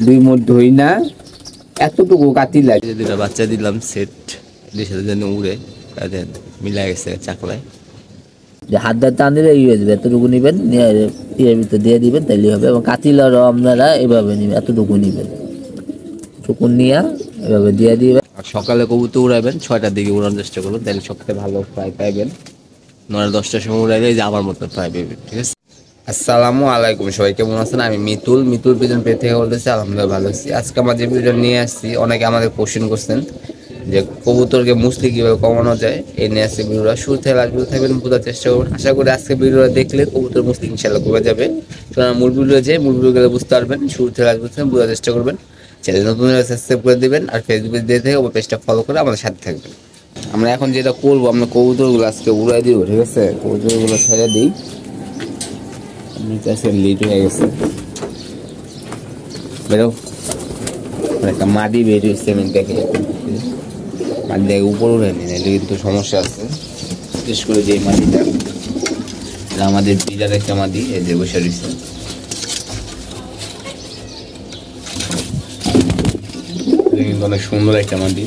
দুই মুঠ ধই না এতটুকু কাতিলা দুটা বাচ্চা দিলাম সেট সাথে যেন উড়ে তাদের মিলা গেছে চাকলায়। যে হাত দিয়ে টান দিলে হয়ে যাবে, এতটুকু নেবেন নিয়ে এর ভিতরে দিয়ে দিবেন তাইলে হবে। এবং কাতিলারও আপনারা এভাবে নেবেন, এতটুকু নেবেন, চুকুন নিয়ে এভাবে দিয়ে দিবেন। আর সকালে কবুতর উড়াবেন 6টার দিকে উড়ানোর চেষ্টা করবেন, তাহলে সবথেকে ভালো ফ্রাই পাইবেন। 9-10টার সময় উড়াইলে যে আমার মতো ফ্রাই পাইবেন, ঠিক আছে। আসসালামু আলাইকুম, সবাই কেমন আছেন? আমি মিতুল পিজন পে থেকে বলতেছি। আলহামদুলিল্লাহ ভালো আছি। আজকে আমার যে ভিডিও নিয়ে আসছি, অনেকে আমাদের কোশ্চেন করছেন যে কবুতরকে মুসলি কীভাবে কমানো যায়, এই নিয়ে আসছে ভিডিওটা। শুরু থেকে লাস্ট ভিডিও থাকবেন, বোঝার চেষ্টা করবেন। আশা করি আজকে ভিডিওটা দেখলে কবুতর মুসলি ইনশাল্লাহ কমে যাবে। মূল ভিডিও গেলে বুঝতে পারবেন। শুরু থেকে লাস্ট ভিডিও বোঝার চেষ্টা করবেন। চ্যানেল নতুন সাবস্ক্রাইব করে দেবেন, আর ফেসবুকে দিয়ে থেকে ওই পেজটা ফলো করে আমাদের সাথে থাকবেন। আমরা এখন যেটা করবো, আমরা কবুতরগুলো আজকে উড়াই দিব, ঠিক আছে। কবুতরগুলো ছেড়ে দিই, লিট হয়ে গেছে, বেরো একটা মাটি বের হয়েছে। আমি দেখে মাটি দেখে উপর উঠে নিন, এলে কিন্তু সমস্যা আছে। বিশেষ করে যে মাটিটা, আমাদের বিরাট একটা মাটি, এই যে বসে রয়েছে, কিন্তু অনেক সুন্দর একটা মাটি।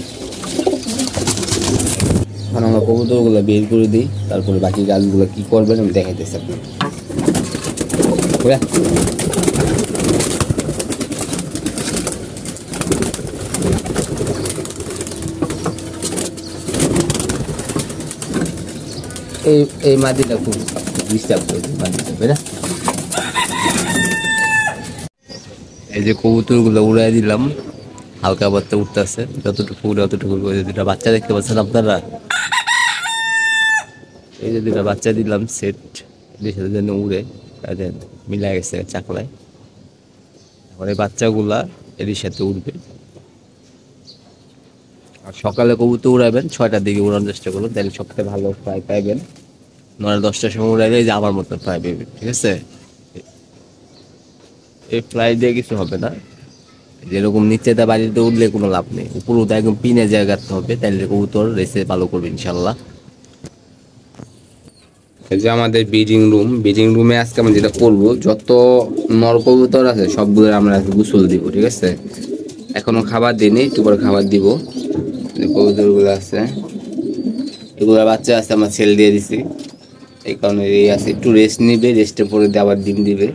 এখন আমরা কবুতরগুলো বের করে দিই, তারপরে বাকি গাছগুলো কি করবেন আমি দেখাইতেছি আপনার। এই মাটিটা খুব ডিস্টার্ব করে মাটিটা, বেরা। এই যে কবুতরগুলো উড়াই দিলাম, হালকা বাচ্চা উঠতেছে, যতটুকু উড়ে অতটুকু। দুটা বাচ্চা দেখতে পাচ্ছেন আপনারা, এই যে দুটা বাচ্চা দিলাম সেট সাথে যেন উড়ে তাদের মিলা গেছে চাকলায়। এখন এই বাচ্চাগুলা এর সাথে উঠবে। আর সকালে কবুতর উড়াবেন 6টার দিকে উড়ানোর চেষ্টা করবেন, তাহলে সবথেকে ভালো ফ্রাই পাইবেন। 9-10টার সময় উড়াইলে যে আমার মতো ফ্রাই পাইবেন, ঠিক আছে। এই ফ্রাই দিয়ে কিছু হবে না, যেরকম নিচেটা বাড়িতে উঠলে কোনো লাভ নেই, উপর উঠে একদম পিনে জায়গাতে হবে, তাহলে কবুতর রেসে ভালো করবে ইনশাল্লাহ। এই যে আমাদের ব্রিডিং রুমে আজকে আমরা যেটা করবো, যত নর কবুতর আছে সবগুলো আমরা গোসল দিব, ঠিক আছে। এখনো খাবার দিইনি, একটু পরে খাবার দিব। কবুতরগুলো আছে, এগুলো বাচ্চা আছে, আমরা সেল দিয়ে দিছি। এই কারণে এই আছে, একটু রেস্ট নিবে, রেস্টের পরে আবার ডিম দিবে।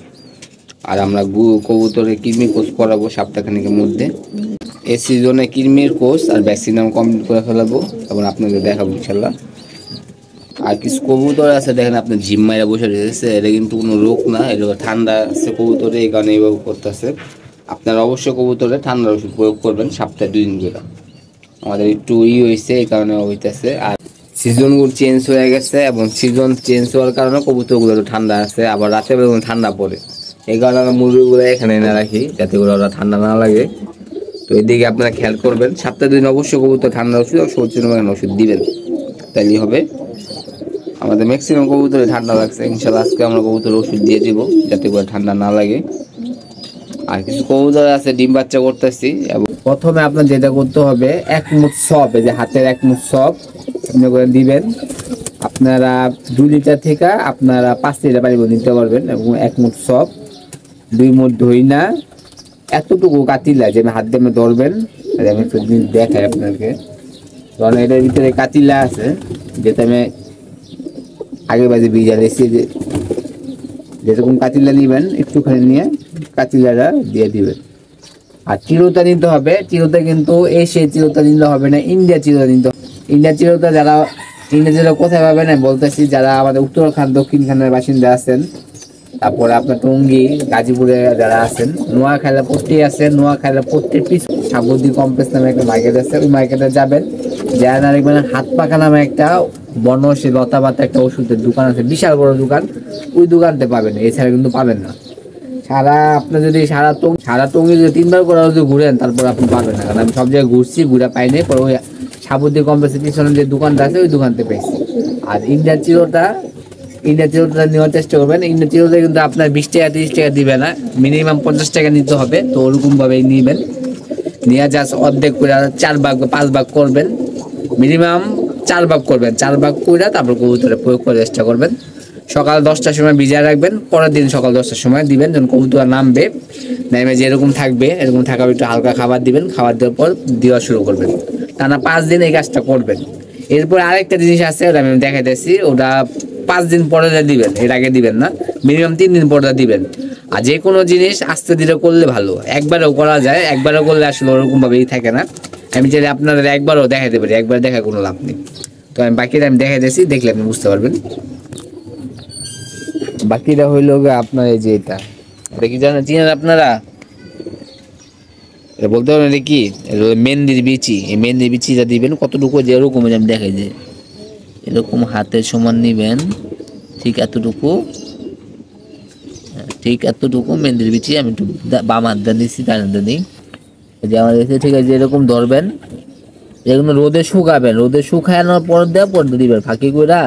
আর আমরা কবুতরে কৃমির কোর্স করাবো সপ্তাহখানেকের মধ্যে। এই সিজনে কৃমির কোর্স আর ভ্যাকসিন কমপ্লিট করে ফেলাবো, এবং আপনাদের দেখাবো ইনশাল্লাহ। আর কিছু কবুতর আছে দেখেন আপনার জিম মাইরা বসে রয়েছে, এটা কিন্তু কোনো রোগ না, এটা ঠান্ডা আছে কবুতরে, এই কারণে এইভাবে করতেছে। আপনারা অবশ্যই কবুতরে ঠান্ডার ওষুধ প্রয়োগ করবেন সপ্তাহে 2 দিন করে। আমাদের একটু হয়েছে, এই কারণে হইতেছে। আর সিজনগুলো চেঞ্জ হয়ে গেছে, এবং সিজন চেঞ্জ হওয়ার কারণে কবুতরগুলো একটু ঠান্ডা আছে, আবার রাতের বেলা ঠান্ডা পড়ে। এই কারণে আমরা মুরগিগুলো এখানে এনে রাখি, যাতে করে ওরা ঠান্ডা না লাগে। তো এদিকে আপনারা খেয়াল করবেন, সপ্তাহে 2 দিন অবশ্যই কবুতর ঠান্ডা ওষুধ আর সর্দির ওষুধ দিবেন, তাইলেই হবে। আমাদের ম্যাক্সিমাম কবুতরে ঠান্ডা লাগছে, ইনশাল্লাহ আজকে আমরা কবুতর ওষুধ দিয়ে দিব, যাতে করে ঠান্ডা না লাগে। আর কিছু কবুতর আছে ডিম বাচ্চা করতেছি। এবং প্রথমে আপনার যেটা করতে হবে, 1 মুঠ সব, এই যে হাতের 1 মুঠ সব আপনি করে দিবেন। আপনারা 2 লিটার থেকে আপনারা 5 লিটার পানি নিতে পারবেন। এবং 1 মুঠ সব, 2 মুঠ ধই না এতটুকু কাতিলা, যে হাত দিয়ে ধরবেন। আমি একটু দেখাই আপনাকে, কারণ এটার ভিতরে কাতিলা আছে, যেটা আমি আগে বাজে ভিজা রেখেছি। যেরকম কাতিলা নিবেন, একটুখানি নিয়ে কাতিলাটা দিয়ে দিবেন। আর চিরতা নিতে হবে, চিরতা কিন্তু সেই চিরতা নিতে হবে না, ইন্ডিয়া চিরতা নিতে হবে। ইন্ডিয়া চিরতা যারা কোথায় পাবেন না বলতেছি, যারা আমাদের উত্তরখান দক্ষিণখানের বাসিন্দা আছেন, তারপরে আপনার টঙ্গী গাজীপুরে যারা আছেন, নোয়াখালী পট্টি আছে, নোয়াখালী পট্টির পিছ সাবুদ্দি কমপ্লেক্স নামে একটা মার্কেট আছে, ওই মার্কেটে যাবেন। যারা না দেখবেন হাত পাকা নামে একটা বনশ্রী লতা পাতা একটা ওষুধের দোকান আছে, বিশাল বড় দোকান, ওই দোকানতে পাবেন, এছাড়া কিন্তু পাবেন না। আপনি যদি সারা টঙ্গী যদি 3বার করে যদি ঘুরেন, তারপর আপনি পাবেন না, কারণ আমি সব জায়গায় ঘুরছি, ঘুরে পাইনি। পরে ওই সাবুদ্দি কমপ্লেক্সের পিছনে যে দোকানটা আছে, ওই দোকানতে পেয়েছি। আর ইন্ডিয়ার চিরতা নেওয়ার চেষ্টা করবেন। ইন্ডিয়ার চিরতা কিন্তু আপনার 20 টাকা 30 টাকা দিবে না, মিনিমাম 50 টাকা নিতে হবে। তো ওরকম ভাবেই নিবেন, নিয়ে জাস্ট অর্ধেক করে 4 ভাগ বা 5 ভাগ করবেন, মিনিমাম 4 ভাগ করবেন। 4 ভাগ করে তারপর কবুতরে প্রয়োগ করার চেষ্টা করবেন। সকাল 10টার সময় ভিজিয়ে রাখবেন, পরের দিন সকাল 10টার সময় দিবেন, যখন কবুতর নামবে, নেমে যেরকম থাকবে এরকম থাকার একটু হালকা খাবার দিবেন, খাবার দেওয়ার পর দেওয়া শুরু করবেন, টানা 5 দিন এই কাজটা করবেন। এরপর আরেকটা জিনিস আছে, ওটা আমি দেখাইতেছি, ওটা 5 দিন পরে দিবেন, এর আগে দিবেন না, মিনিমাম 3 দিন পরে দিবেন। আর যে কোনো জিনিস আস্তে ধীরে করলে ভালো, একবারেও করা যায়, একবারেও করলে আসলে ওরকম ভাবেই থাকে না। আমি চাইলে আপনাদের একবারও দেখাইতে পারি, একবার দেখা কোনো লাভ নেই। তো আমি বাকিটা আমি দেখাইতেছি, দেখলে আপনি বুঝতে পারবেন। বাকিটা হইলো আপনার এই যে এটা কি জানেন, চিনেন আপনারা? এটা বলতে পারবেন এটা কি? মেহেন্দির বিচি। এই মেহেন্দির বিচিটা দিবেন কতটুকু, যে এরকম আমি দেখাই যে এরকম হাতের সমান নিবেন, ঠিক এতটুকু, ঠিক এতটুকু মেহেন্দির বিচি। আমি একটু বাম হাত দিয়ে নিচ্ছি, ডান হাত দিয়ে নিই, যে আমার কাছে ঠিক আছে, এরকম ধরবেন, এগুলো রোদে শুকাবেন, রোদে শুকানোর পর দেওয়া পর দিবেন ফাঁকি করে,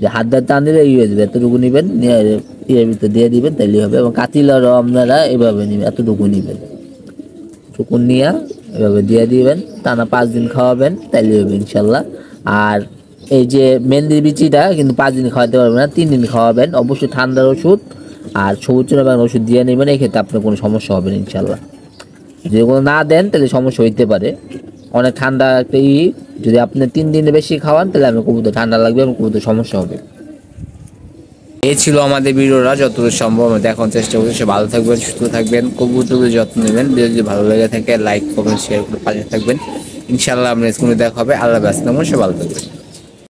যে হাত দিয়ে টান দিলে হয়ে যাবে, এতটুকু নিবেন, নিয়ে এর ভিতরে দিয়ে দিবেন, তাইলে হবে। এবং কাতিলারও আপনারা এভাবে নিবেন, এতটুকু নিবেন, চুকুন নিয়ে এভাবে দিয়ে দিবেন, টানা 5 দিন খাওয়াবেন, তাইলে হবে ইনশাল্লাহ। আর এই যে মেহেন্দির বিচিটা কিন্তু 5 দিন খাওয়াতে পারবেন না, 3 দিন খাওয়াবেন, অবশ্যই ঠান্ডার ওষুধ আর সবুজ চুনা বাগান ওষুধ দিয়ে নেবেন, এই ক্ষেত্রে আপনার কোনো সমস্যা হবে না ইনশাল্লাহ। যদি কোনো না দেন তাহলে সমস্যা হইতে পারে, অনেক ঠান্ডা একটা যদি আপনি 3 দিনে বেশি খাওয়ান তাহলে আমি কবুতর ঠান্ডা লাগবে এবং কবুতর সমস্যা হবে। এই ছিল আমাদের ভিডিওটা, যতদূর সম্ভব আমরা দেখানোর চেষ্টা করছি। সে ভালো থাকবেন, সুস্থ থাকবেন, কবুতরের যত্ন নেবেন। যদি ভালো লেগে থাকে লাইক কমেন্ট শেয়ার করে পাশে থাকবেন। ইনশাআল্লাহ আমরা স্কুলে দেখা হবে। আল্লাহ হাফেজ, সে ভালো থাকবেন।